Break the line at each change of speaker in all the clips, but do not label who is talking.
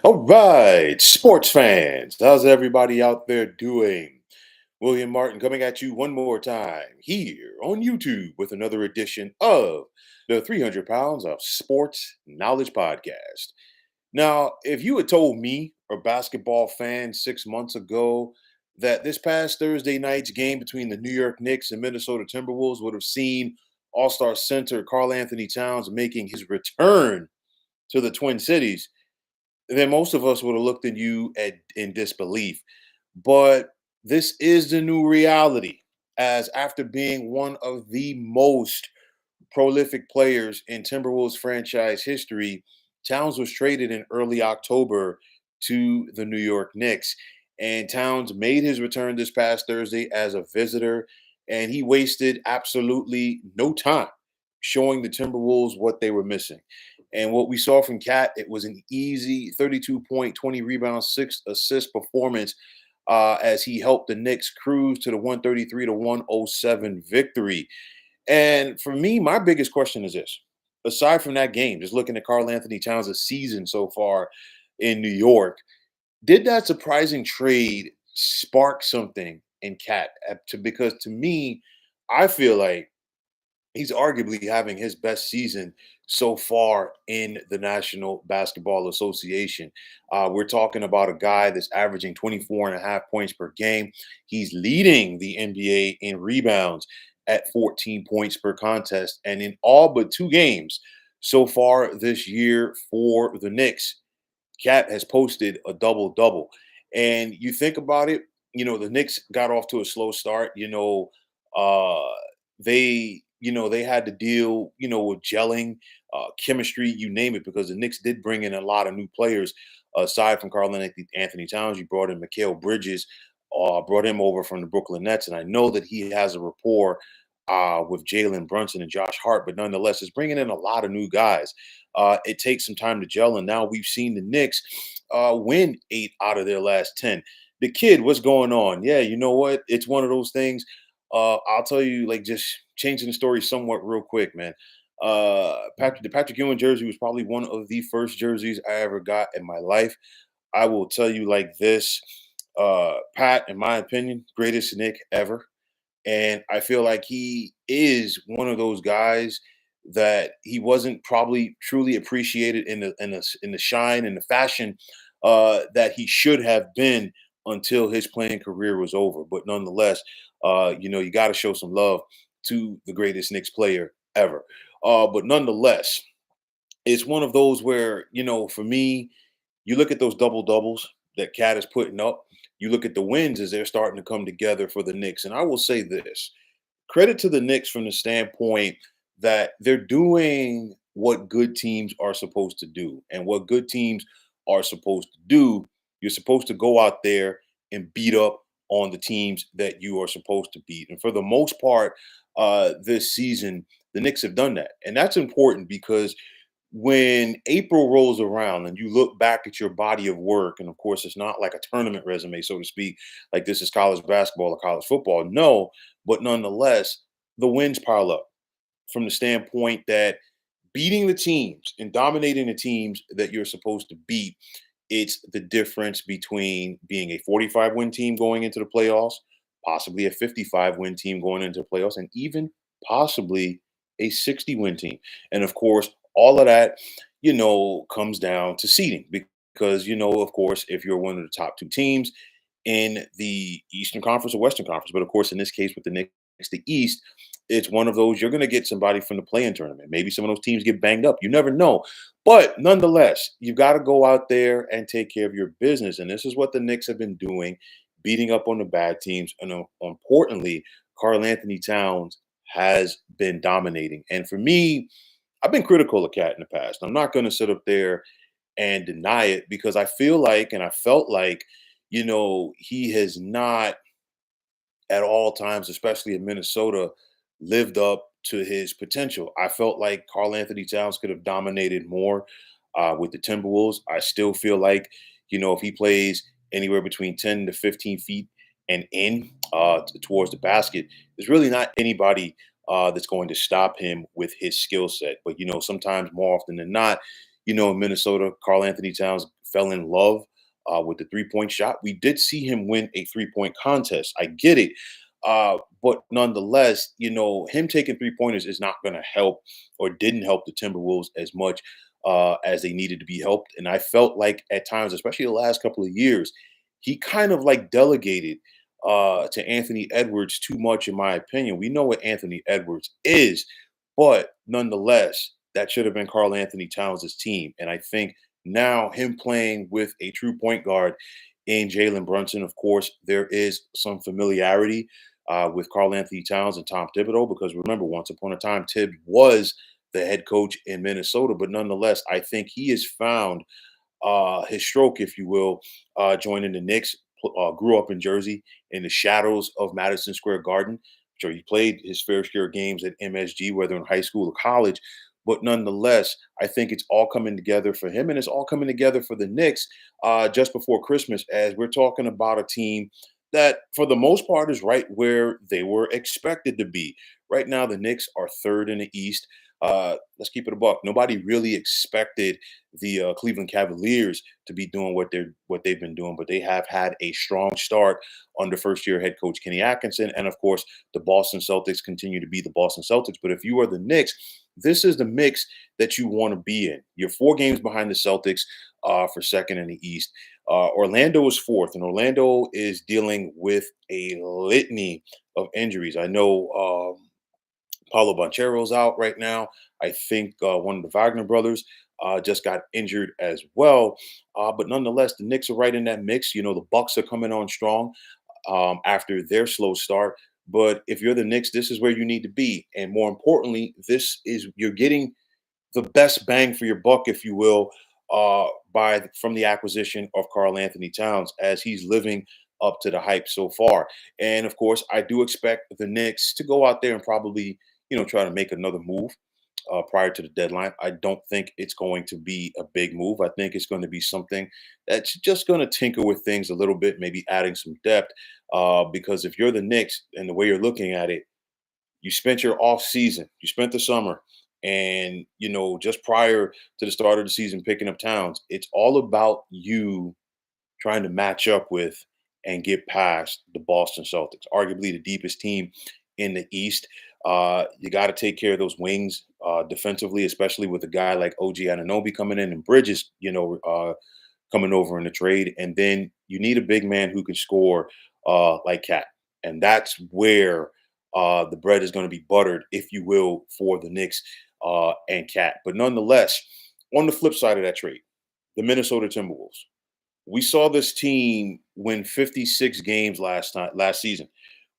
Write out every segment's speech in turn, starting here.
All right, sports fans, how's everybody out there doing? William Martin coming at you one more time here on YouTube with another edition of the 300 Pounds of Sports Knowledge Podcast. Now, if you had told me, a basketball fan, 6 months ago, that this past Thursday night's game between the New York Knicks and Minnesota Timberwolves would have seen All Star center Karl-Anthony Towns making his return to the Twin Cities, then most of us would have looked at you in disbelief. But this is the new reality, as after being one of the most prolific players in Timberwolves franchise history, Towns was traded in early October to the New York Knicks. And Towns made his return this past Thursday as a visitor, and he wasted absolutely no time showing the Timberwolves what they were missing. And what we saw from Cat, it was an easy 32 point, 20 rebounds, 6 assist performance as he helped the Knicks cruise to the 133 to 107 victory. And for me, my biggest question is this. Aside from that game, just looking at Karl-Anthony Towns' season so far in New York, did that surprising trade spark something in Cat? Because to me, I feel like he's arguably having his best season so far in the National Basketball Association. We're talking about a guy that's averaging 24 and a half points per game. He's leading the NBA in rebounds at 14 points per contest. And in all but two games so far this year for the Knicks, Cat has posted a double double. And you think about it, the Knicks got off to a slow start. Uh, they had to deal, with gelling, chemistry, you name it, because the Knicks did bring in a lot of new players. Aside from Anthony Towns, you brought in Mikal Bridges, brought him over from the Brooklyn Nets, and I know that he has a rapport with Jalen Brunson and Josh Hart, but nonetheless, it's bringing in a lot of new guys. It takes some time to gel, and now we've seen the Knicks win 8 out of their last 10. The kid, what's going on? Yeah, you know what? It's one of those things. I'll tell you, like, just changing the story somewhat real quick, man. The Patrick Ewing jersey was probably one of the first jerseys I ever got in my life. I will tell you like this, Pat, in my opinion, greatest Nick ever. And I feel like he is one of those guys that he wasn't probably truly appreciated in the shine and the fashion that he should have been until his playing career was over. But nonetheless, you got to show some love to the greatest Knicks player ever. But nonetheless, it's one of those where, for me, you look at those double doubles that Cat is putting up. You look at the wins as they're starting to come together for the Knicks. And I will say this, credit to the Knicks from the standpoint that they're doing what good teams are supposed to do. And what good teams are supposed to do, you're supposed to go out there and beat up on the teams that you are supposed to beat. And for the most part, this season, the Knicks have done that. And that's important because when April rolls around and you look back at your body of work, and of course, it's not like a tournament resume, so to speak, like this is college basketball or college football. No, but nonetheless, the wins pile up from the standpoint that beating the teams and dominating the teams that you're supposed to beat, it's the difference between being a 45 win team going into the playoffs, possibly a 55 win team going into the playoffs, and even possibly a 60 win team. And of course, all of that, comes down to seeding because, of course, if you're one of the top two teams in the Eastern Conference or Western Conference, but of course, in this case with the Knicks, the East, it's one of those you're going to get somebody from the play-in tournament. Maybe some of those teams get banged up. You never know. But nonetheless, you've got to go out there and take care of your business. And this is what the Knicks have been doing, beating up on the bad teams. And importantly, Carl Anthony Towns has been dominating. And for me, I've been critical of Cat in the past. I'm not going to sit up there and deny it because I feel like and I felt like, he has not at all times, especially in Minnesota, lived up to his potential. I felt like Carl Anthony Towns could have dominated more with the Timberwolves. I still feel like, if he plays anywhere between 10 to 15 feet and in towards the basket, there's really not anybody that's going to stop him with his skill set. But, sometimes more often than not, in Minnesota, Karl-Anthony Towns fell in love with the three-point shot. We did see him win a three-point contest. I get it. But nonetheless, him taking three-pointers is not going to help or didn't help the Timberwolves as much as they needed to be helped. And I felt like at times, especially the last couple of years, he kind of like delegated to Anthony Edwards too much, in my opinion. We know what Anthony Edwards is, but nonetheless, that should have been Carl Anthony Towns' team. And I think now him playing with a true point guard in Jalen Brunson, of course, there is some familiarity with Carl Anthony Towns and Tom Thibodeau, because remember, once upon a time, Tibbs was the head coach in Minnesota. But nonetheless, I think he has found his stroke, if you will, joining the Knicks. Grew up in Jersey in the shadows of Madison Square Garden. Sure, he played his fair share of games at MSG, whether in high school or college. But nonetheless, I think it's all coming together for him, and it's all coming together for the Knicks just before Christmas, as we're talking about a team that, for the most part, is right where they were expected to be. Right now, the Knicks are third in the East. Let's keep it a buck. Nobody really expected the Cleveland Cavaliers to be doing what they've been doing, but they have had a strong start under first-year head coach Kenny Atkinson, and of course, the Boston Celtics continue to be the Boston Celtics. But if you are the Knicks, this is the mix that you want to be in. You're 4 games behind the Celtics for second in the East. Orlando is fourth, and Orlando is dealing with a litany of injuries. I know. Paulo Banchero's out right now. I think one of the Wagner brothers just got injured as well. But nonetheless, the Knicks are right in that mix. The Bucks are coming on strong after their slow start. But if you're the Knicks, this is where you need to be. And more importantly, you're getting the best bang for your buck, if you will, from the acquisition of Carl Anthony Towns, as he's living up to the hype so far. And of course, I do expect the Knicks to go out there and probably, try to make another move prior to the deadline. I don't think it's going to be a big move. I think it's going to be something that's just going to tinker with things a little bit, maybe adding some depth. Because if you're the Knicks and the way you're looking at it, you spent your off season, you spent the summer, and just prior to the start of the season picking up Towns. It's all about you trying to match up with and get past the Boston Celtics, arguably the deepest team in the East. You got to take care of those wings defensively, especially with a guy like OG Anunoby coming in and Bridges, coming over in the trade. And then you need a big man who can score like Cat. And that's where the bread is going to be buttered, if you will, for the Knicks and Cat. But nonetheless, on the flip side of that trade, the Minnesota Timberwolves. We saw this team win 56 games last season,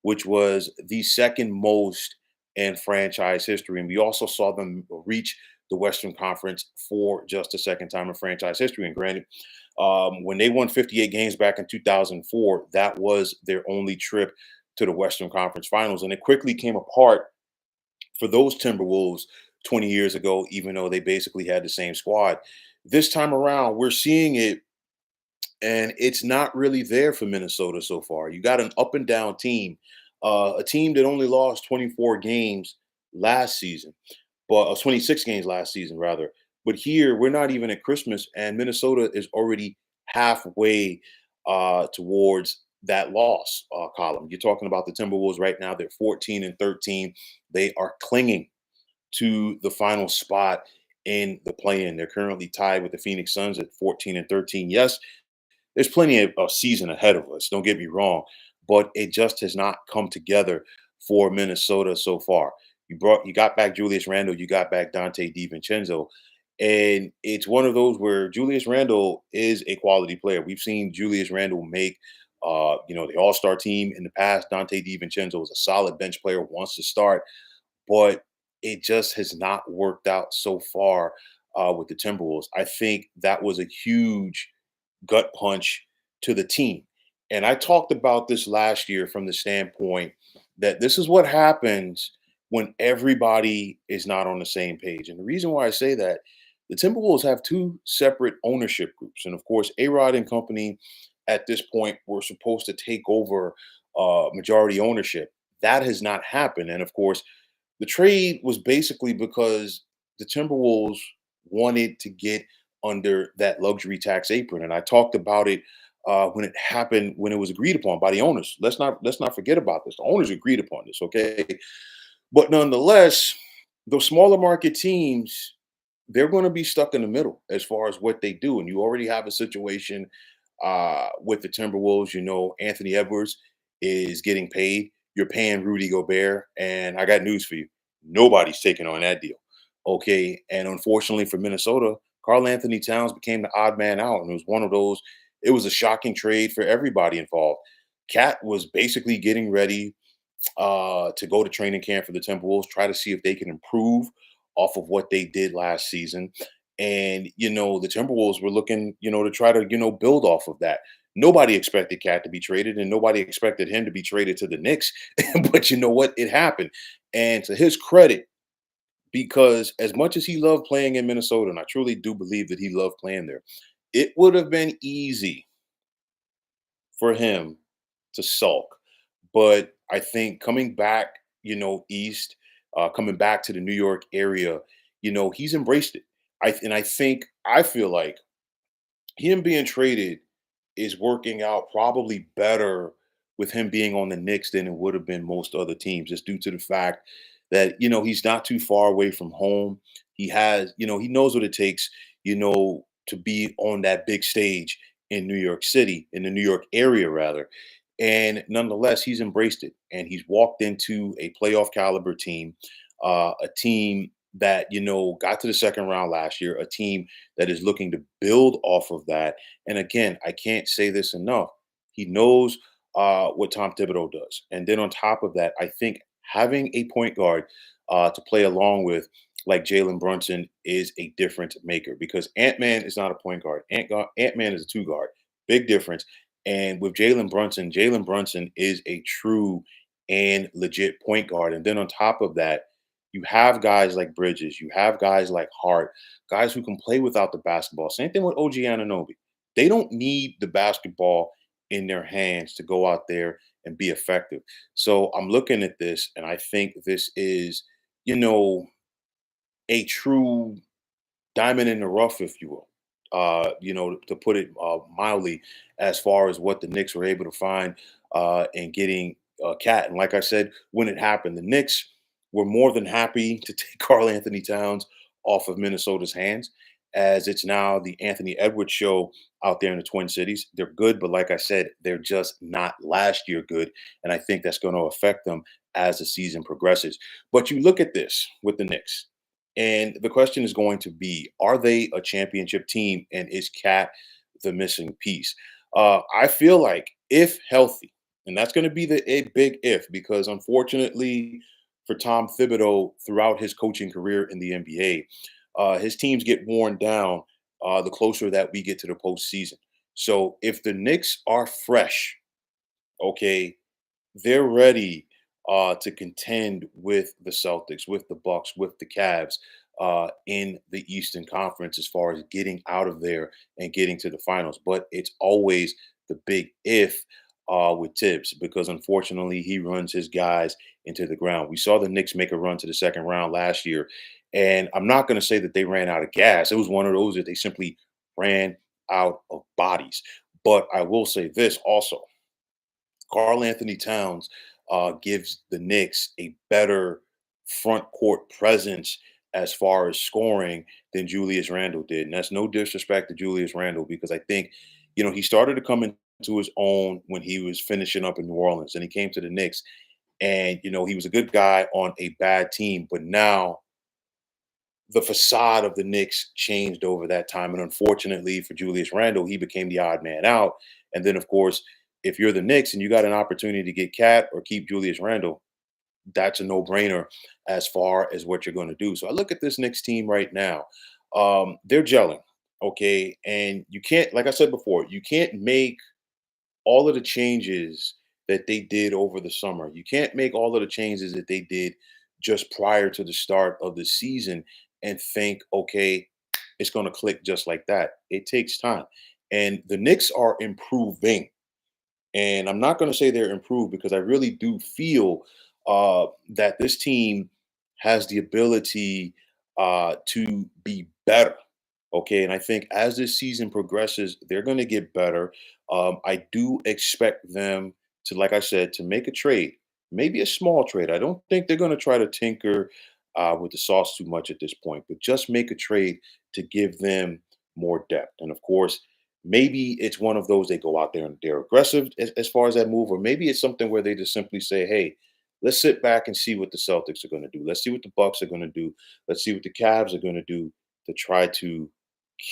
which was the second most in franchise history. And we also saw them reach the Western Conference for just the second time in franchise history. And granted, when they won 58 games back in 2004, that was their only trip to the Western Conference Finals. And it quickly came apart for those Timberwolves 20 years ago, even though they basically had the same squad. This time around, we're seeing it, and it's not really there for Minnesota so far. You got an up and down team, a team that only lost 24 games last season, but 26 games last season, rather. But here, we're not even at Christmas, and Minnesota is already halfway towards that loss column. You're talking about the Timberwolves right now. They're 14 and 13. They are clinging to the final spot in the play-in. They're currently tied with the Phoenix Suns at 14 and 13. Yes, there's plenty of a season ahead of us. Don't get me wrong, but it just has not come together for Minnesota so far. You got back Julius Randle, you got back Dante DiVincenzo, and it's one of those where Julius Randle is a quality player. We've seen Julius Randle make the All-Star team in the past. Dante DiVincenzo is a solid bench player, wants to start, but it just has not worked out so far with the Timberwolves. I think that was a huge gut punch to the team. And I talked about this last year from the standpoint that this is what happens when everybody is not on the same page. And the reason why I say that, the Timberwolves have two separate ownership groups. And of course, A-Rod and company at this point were supposed to take over majority ownership. That has not happened. And of course, the trade was basically because the Timberwolves wanted to get under that luxury tax apron. And I talked about it when it happened, when it was agreed upon by the owners. Let's not forget about this. The owners agreed upon this, okay? But nonetheless, those smaller market teams, they're going to be stuck in the middle as far as what they do. And you already have a situation with the Timberwolves. You know, Anthony Edwards is getting paid. You're paying Rudy Gobert. And I got news for you. Nobody's taking on that deal. Okay. And unfortunately for Minnesota, Karl-Anthony Towns became the odd man out. And it was one of those, it was a shocking trade for everybody involved. Cat was basically getting ready to go to training camp for the Timberwolves, try to see if they can improve off of what they did last season. And, the Timberwolves were looking, to try to, build off of that. Nobody expected Cat to be traded, and nobody expected him to be traded to the Knicks. But you know what? It happened. And to his credit, because as much as he loved playing in Minnesota, and I truly do believe that he loved playing there, it would have been easy for him to sulk. But I think coming back, east, coming back to the New York area, he's embraced it. I feel like him being traded is working out probably better with him being on the Knicks than it would have been most other teams, just due to the fact that he's not too far away from home. He has, he knows what it takes, to be on that big stage in New York City, in the New York area rather. And nonetheless, he's embraced it, and he's walked into a playoff caliber team, a team that got to the second round last year, a team that is looking to build off of that. And again, I can't say this enough. He knows what Tom Thibodeau does. And then on top of that, I think having a point guard to play along with, like Jalen Brunson, is a difference maker, because Ant Man is not a point guard. Ant Man is a two guard. Big difference. And with Jalen Brunson is a true and legit point guard. And then on top of that, you have guys like Bridges, you have guys like Hart, guys who can play without the basketball. Same thing with OG Anunoby. They don't need the basketball in their hands to go out there and be effective. So I'm looking at this, and I think this is, you know, a true diamond in the rough, if you will. To put it mildly, as far as what the Knicks were able to find in getting Cat. And like I said, when it happened, the Knicks were more than happy to take Carl Anthony Towns off of Minnesota's hands, as it's now the Anthony Edwards show out there in the Twin Cities. They're good, but like I said, they're just not last year good. And I think that's going to affect them as the season progresses. But you look at this with the Knicks. And the question is going to be, are they a championship team? And is Cat the missing piece? I feel like if healthy, and that's going to be a big if, because unfortunately for Tom Thibodeau, throughout his coaching career in the NBA, his teams get worn down the closer that we get to the postseason. So if the Knicks are fresh, okay, they're ready to contend with the Celtics, with the Bucks, with the Cavs in the Eastern Conference as far as getting out of there and getting to the finals. But it's always the big if with Tibbs, because unfortunately he runs his guys into the ground. We saw the Knicks make a run to the second round last year, and I'm not going to say that they ran out of gas. It was one of those that they simply ran out of bodies. But I will say this also: Carl Anthony Towns gives the Knicks a better front court presence as far as scoring than Julius Randle did. And that's no disrespect to Julius Randle, because I think, he started to come into his own when he was finishing up in New Orleans, and he came to the Knicks. And, he was a good guy on a bad team. But now the facade of the Knicks changed over that time. And unfortunately for Julius Randle, he became the odd man out. And then, of course, if you're the Knicks and you got an opportunity to get Cat or keep Julius Randle, that's a no-brainer as far as what you're going to do. So I look at this Knicks team right now. They're gelling, okay? And you can't, like I said before, you can't make all of the changes that they did over the summer. You can't make all of the changes that they did just prior to the start of the season and think, okay, it's going to click just like that. It takes time. And the Knicks are improving. And I'm not going to say they're improved, because I really do feel that this team has the ability to be better. Okay, and I think as this season progresses, they're going to get better. I do expect them to, like I said, to make a trade, maybe a small trade. I don't think they're going to try to tinker with the sauce too much at this point, but just make a trade to give them more depth. And of course, maybe it's one of those they go out there and they're aggressive as far as that move, or maybe it's something where they just simply say, "Hey, let's sit back and see what the Celtics are going to do. Let's see what the Bucks are going to do. Let's see what the Cavs are going to do to try to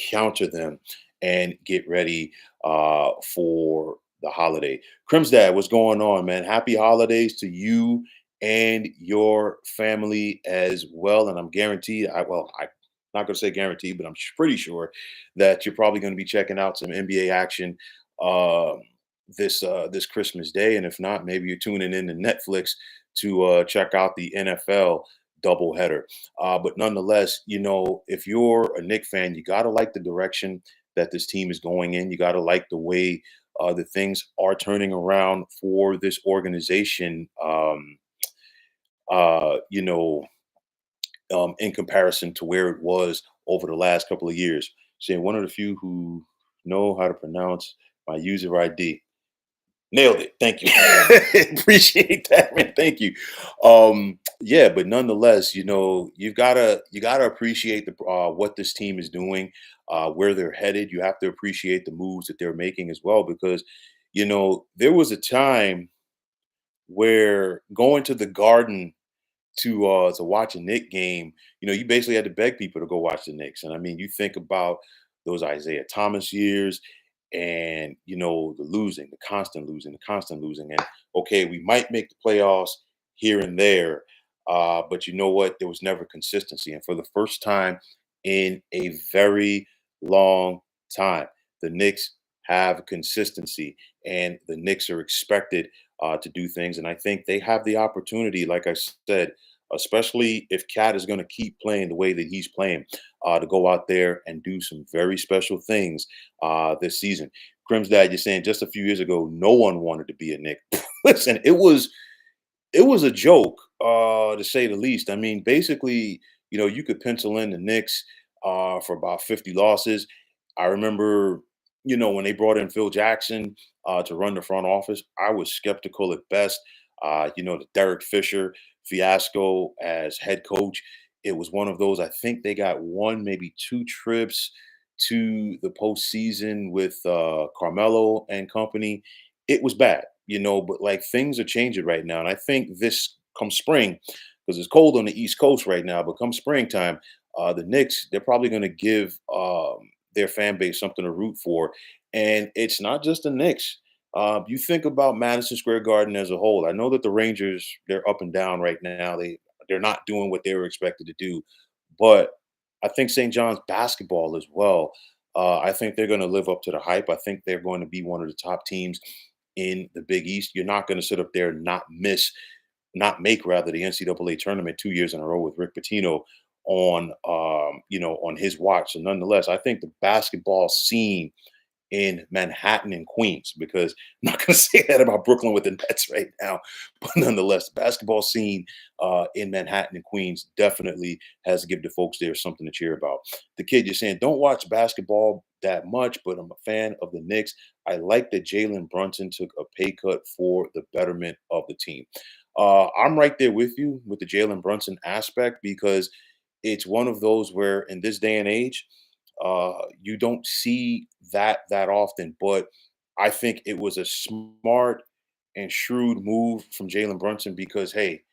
counter them and get ready for the holiday." Crim's dad, what's going on, man? Happy holidays to you and your family as well. And I'm guaranteed, I'm not going to say guaranteed, but I'm pretty sure that you're probably going to be checking out some NBA action um, this Christmas Day. And if not, maybe you're tuning in to Netflix to check out the NFL doubleheader. But nonetheless, if you're a Knick fan, you got to like the direction that this team is going in. You got to like the way the things are turning around for this organization. Uh, you know, in comparison to where it was over the last couple of years. Saying one of the few who know how to pronounce my user ID. Nailed it. Thank you. Appreciate that, man. Thank you. Yeah, but nonetheless, you gotta appreciate the what this team is doing, where they're headed. You have to appreciate the moves that they're making as well, because there was a time where going to the Garden to watch a Knick game, you basically had to beg people to go watch the Knicks. And I mean, you think about those Isaiah Thomas years and the losing, the constant losing, the constant losing. And okay, we might make the playoffs here and there, but you know what? There was never consistency. And for the first time in a very long time, the Knicks have consistency, and the Knicks are expected to do things. And I think they have the opportunity, like I said, especially if Cat is going to keep playing the way that he's playing, to go out there and do some very special things this season. Crim's dad, you're saying just a few years ago, no one wanted to be a Knick. Listen, it was a joke, to say the least. I mean, basically, you could pencil in the Knicks for about 50 losses. I remember, when they brought in Phil Jackson to run the front office, I was skeptical at best. The Derek Fisher fiasco as head coach. It was one of those. I think they got one, maybe two trips to the postseason with Carmelo and company. It was bad, but like things are changing right now. And I think this come spring, because it's cold on the East Coast right now, but come springtime, the Knicks, they're probably going to give their fan base something to root for. And it's not just the Knicks. You think about Madison Square Garden as a whole. I know that the Rangers, they're up and down right now. They're not doing what they were expected to do, but I think St. John's basketball as well. I think they're going to live up to the hype. I think they're going to be one of the top teams in the Big East. You're not going to sit up there and not make rather the NCAA tournament 2 years in a row with Rick Pitino on his watch. So nonetheless, I think the basketball scene in Manhattan and Queens, because I'm not going to say that about Brooklyn with the Nets right now, but nonetheless, the basketball scene in Manhattan and Queens definitely has to give the folks there something to cheer about. The kid, you're saying don't watch basketball that much, but I'm a fan of the Knicks. I like that Jalen Brunson took a pay cut for the betterment of the team. I'm right there with you with the Jalen Brunson aspect, because it's one of those where in this day and age, you don't see that often. But I think it was a smart and shrewd move from Jalen Brunson, because hey,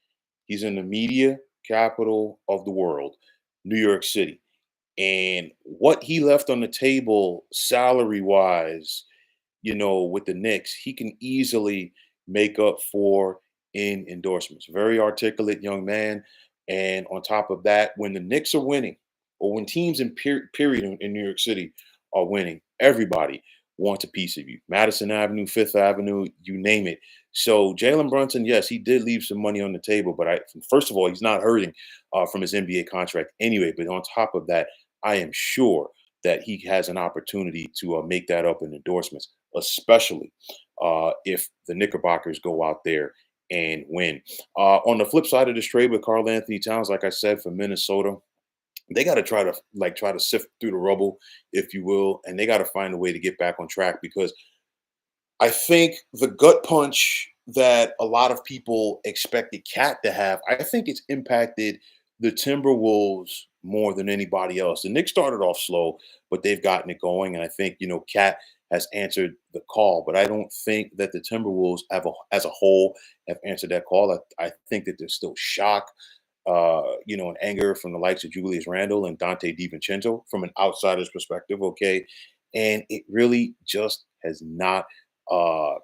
he's in the media capital of the world, New York City, and what he left on the table salary wise, with the Knicks, he can easily make up for in endorsements. Very articulate young man. And on top of that, when the Knicks are winning, or when teams in period in New York City are winning, everybody wants a piece of you. Madison Avenue, Fifth Avenue, you name it. So Jalen Brunson, yes, he did leave some money on the table, but first of all, he's not hurting from his NBA contract anyway. But on top of that, I am sure that he has an opportunity to make that up in endorsements, especially if the Knickerbockers go out there and win. On the flip side of this trade with Karl-Anthony Towns, like I said, for Minnesota, They got to try to sift through the rubble, if you will, and they got to find a way to get back on track because I think the gut punch that a lot of people expected Cat to have, I think it's impacted the Timberwolves more than anybody else. The Knicks started off slow, but they've gotten it going, and I think Cat has answered the call. But I don't think that the Timberwolves as a whole have answered that call. I think that there's still shock, and anger from the likes of Julius Randle and Dante DiVincenzo from an outsider's perspective. Okay, and it really just has not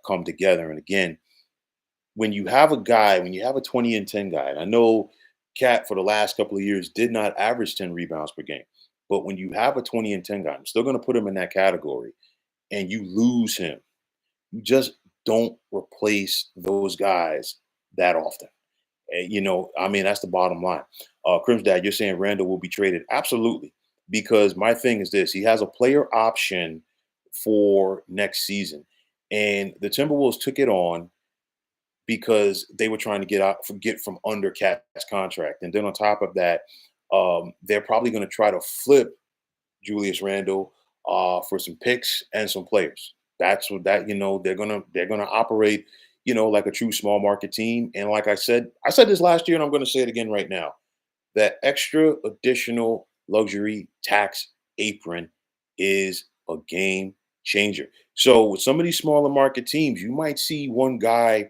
come together. And again, when you have a 20 and 10 guy, and I know Cat for the last couple of years did not average 10 rebounds per game, but when you have a 20 and 10 guy, I'm still going to put him in that category, and you lose him, you just don't replace those guys that often. I mean, that's the bottom line. Dad, you're saying Randall will be traded? Absolutely. Because my thing is this: he has a player option for next season, and the Timberwolves took it on because they were trying to get from under Cat's contract, and then on top of that, they're probably going to try to flip Julius Randle for some picks and some players. That's what that they're gonna operate, like a true small market team. And like I said this last year, and I'm going to say it again right now. That extra additional luxury tax apron is a game changer. So with some of these smaller market teams, you might see one guy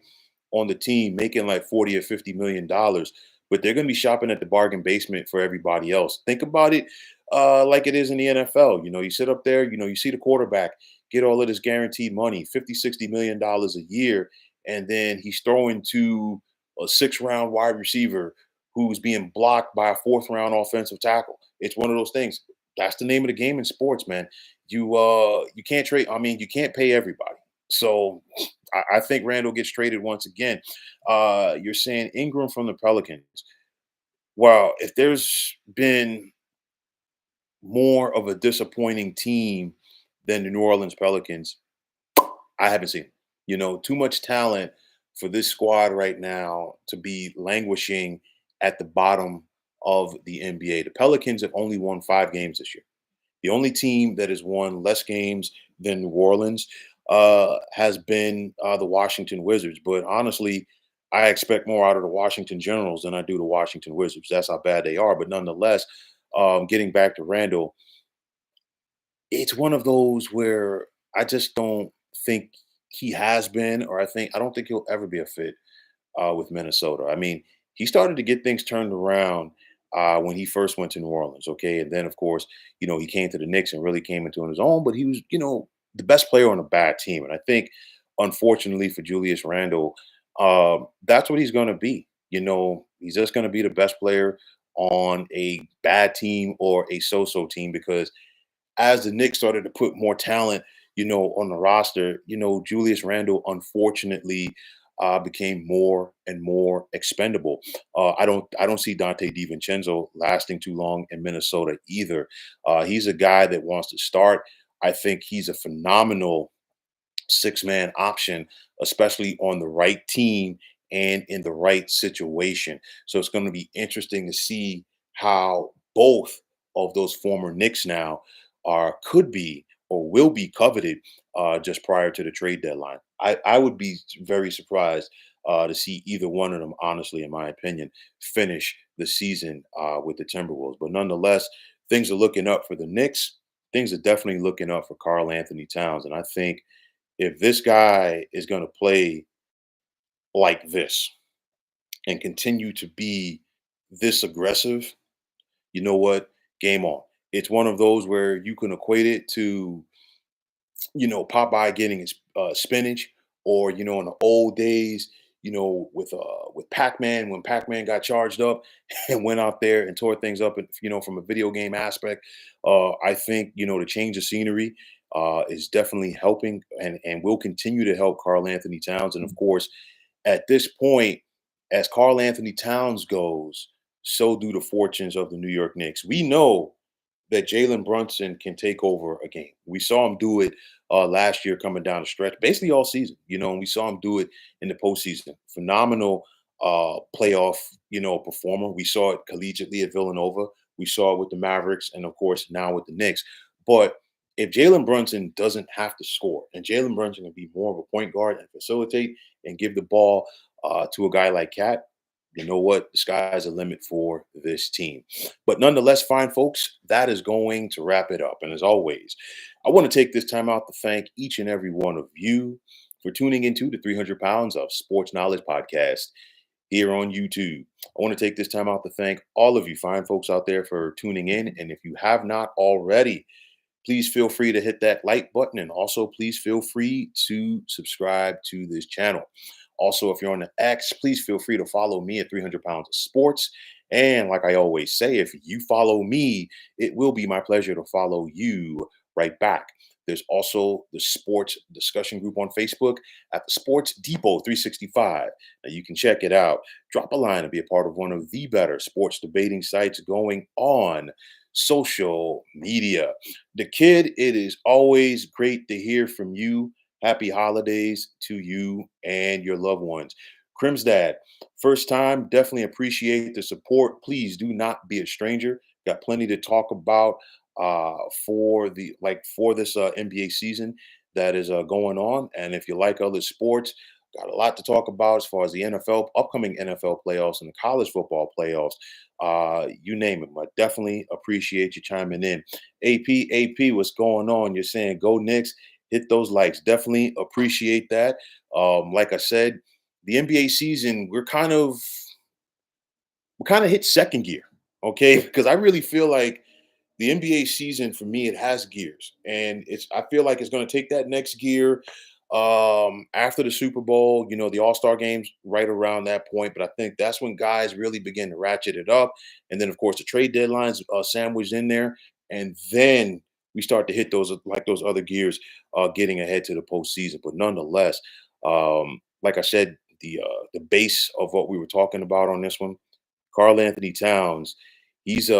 on the team making like 40 or 50 million dollars, but they're going to be shopping at the bargain basement for everybody else. Think about it like it is in the NFL. You sit up there, you see the quarterback get all of this guaranteed money, 50, $60 million a year, and then he's throwing to a 6th round wide receiver who's being blocked by a 4th round offensive tackle. It's one of those things. That's the name of the game in sports, man. You can't trade. I mean, you can't pay everybody. So I think Randall gets traded once again. You're saying Ingram from the Pelicans. Well, if there's been more of a disappointing team than the New Orleans Pelicans, I haven't seen it. Too much talent for this squad right now to be languishing at the bottom of the NBA. The Pelicans have only won 5 games this year. The only team that has won less games than New Orleans has been the Washington Wizards. But honestly, I expect more out of the Washington Generals than I do the Washington Wizards. That's how bad they are. But nonetheless, getting back to Randall, it's one of those where I just don't think he has been, or I don't think he'll ever be a fit with Minnesota. I mean, he started to get things turned around when he first went to New Orleans, okay? And then, of course, he came to the Knicks and really came into his own, but he was, the best player on a bad team. And I think, unfortunately for Julius Randle, that's what he's going to be. He's just going to be the best player on a bad team or a so-so team because as the Knicks started to put more talent, on the roster, Julius Randle unfortunately became more and more expendable. I don't see Dante DiVincenzo lasting too long in Minnesota either. He's a guy that wants to start. I think he's a phenomenal 6-man option, especially on the right team and in the right situation. So it's going to be interesting to see how both of those former Knicks now could be or will be coveted just prior to the trade deadline. I would be very surprised to see either one of them, honestly, in my opinion, finish the season with the Timberwolves. But nonetheless, things are looking up for the Knicks. Things are definitely looking up for Karl-Anthony Towns. And I think if this guy is going to play like this and continue to be this aggressive, you know what? Game on. It's one of those where you can equate it to, Popeye getting his spinach, or in the old days, with Pac-Man when Pac-Man got charged up and went out there and tore things up, and from a video game aspect, I think the change of scenery is definitely helping and will continue to help Karl-Anthony Towns, and of course, at this point, as Karl-Anthony Towns goes, so do the fortunes of the New York Knicks. We know that Jalen Brunson can take over a game. We saw him do it last year coming down the stretch, basically all season, and we saw him do it in the postseason. Phenomenal playoff, performer. We saw it collegiately at Villanova. We saw it with the Mavericks, and of course now with the Knicks. But if Jalen Brunson doesn't have to score, and Jalen Brunson can be more of a point guard and facilitate and give the ball to a guy like Cat, you know what? The sky's the limit for this team. But nonetheless, fine folks, that is going to wrap it up. And as always, I want to take this time out to thank each and every one of you for tuning into the 300 Pounds of Sports Knowledge podcast here on YouTube. I want to take this time out to thank all of you fine folks out there for tuning in. And if you have not already, please feel free to hit that like button, and also please feel free to subscribe to this channel. Also, if you're on the X, please feel free to follow me at 300 Pounds of Sports. And like I always say, if you follow me, it will be my pleasure to follow you right back. There's also the sports discussion group on Facebook at the Sports Depot 365. Now you can check it out. Drop a line and be a part of one of the better sports debating sites going on social media. The kid, it is always great to hear from you. Happy holidays to you and your loved ones. Crim's dad, first time, definitely appreciate the support. Please do not be a stranger. Got plenty to talk about for this NBA season that is going on. And if you like other sports, got a lot to talk about as far as the NFL, upcoming NFL playoffs and the college football playoffs. You name it. I definitely appreciate you chiming in. AP, what's going on? You're saying go Knicks. Hit those likes. Definitely appreciate that. Like I said, the NBA season, we're kind of hit second gear, okay? Because I really feel like the NBA season for me, it has gears, and I feel like it's going to take that next gear after the Super Bowl. You know, the All Star games right around that point, but I think that's when guys really begin to ratchet it up, and then of course the trade deadlines sandwiched in there, and then we start to hit those other gears, getting ahead to the postseason. But nonetheless, like I said, the base of what we were talking about on this one, Karl-Anthony Towns, he's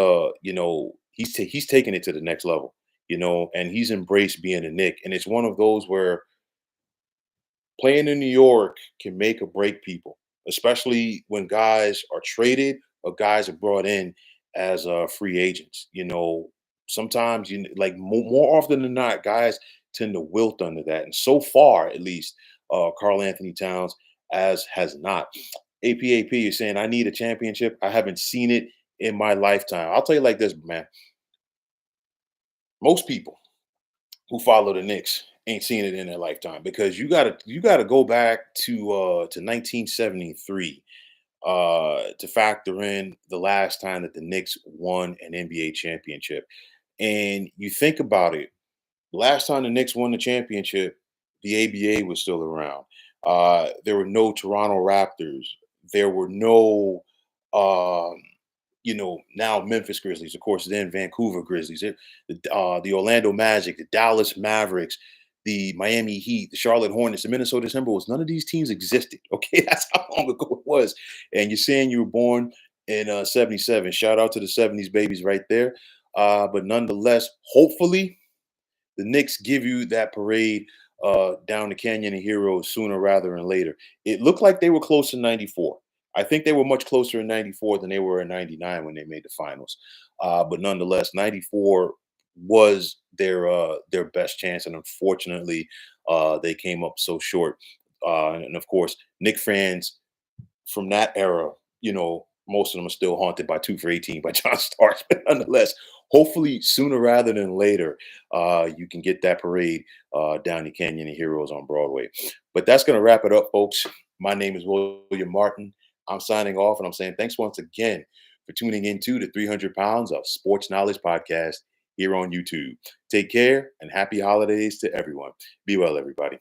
he's taking it to the next level, and he's embraced being a Knick. And it's one of those where playing in New York can make or break people, especially when guys are traded or guys are brought in as free agents. Sometimes like more often than not, guys tend to wilt under that. And so far, at least, Karl-Anthony Towns as has not. APAP is saying, I need a championship. I haven't seen it in my lifetime. I'll tell you like this, man. Most people who follow the Knicks ain't seen it in their lifetime, because you gotta go back to 1973 to factor in the last time that the Knicks won an NBA championship. And you think about it, last time the Knicks won the championship, the ABA was still around. There were no Toronto Raptors. There were no, um, now Memphis Grizzlies, of course, then Vancouver Grizzlies, the Orlando Magic, the Dallas Mavericks, the Miami Heat, the Charlotte Hornets, the Minnesota Timberwolves. None of these teams existed. Okay, that's how long ago it was. And you're saying you were born in '77. Shout out to the '70s babies right there. But nonetheless, hopefully the Knicks give you that parade down the Canyon of Heroes sooner rather than later. It looked like they were close in '94. I think they were much closer in '94 than they were in '99 when they made the finals. But nonetheless, '94 was their best chance, and unfortunately, they came up so short. And of course, Knick fans from that era, most of them are still haunted by 2 for 18 by John Starks. But nonetheless, hopefully sooner rather than later, you can get that parade down the Canyon of Heroes on Broadway. But that's going to wrap it up, folks. My name is William Martin. I'm signing off, and I'm saying thanks once again for tuning into the 300 Pounds of Sports Knowledge podcast here on YouTube. Take care and happy holidays to everyone. Be well, everybody.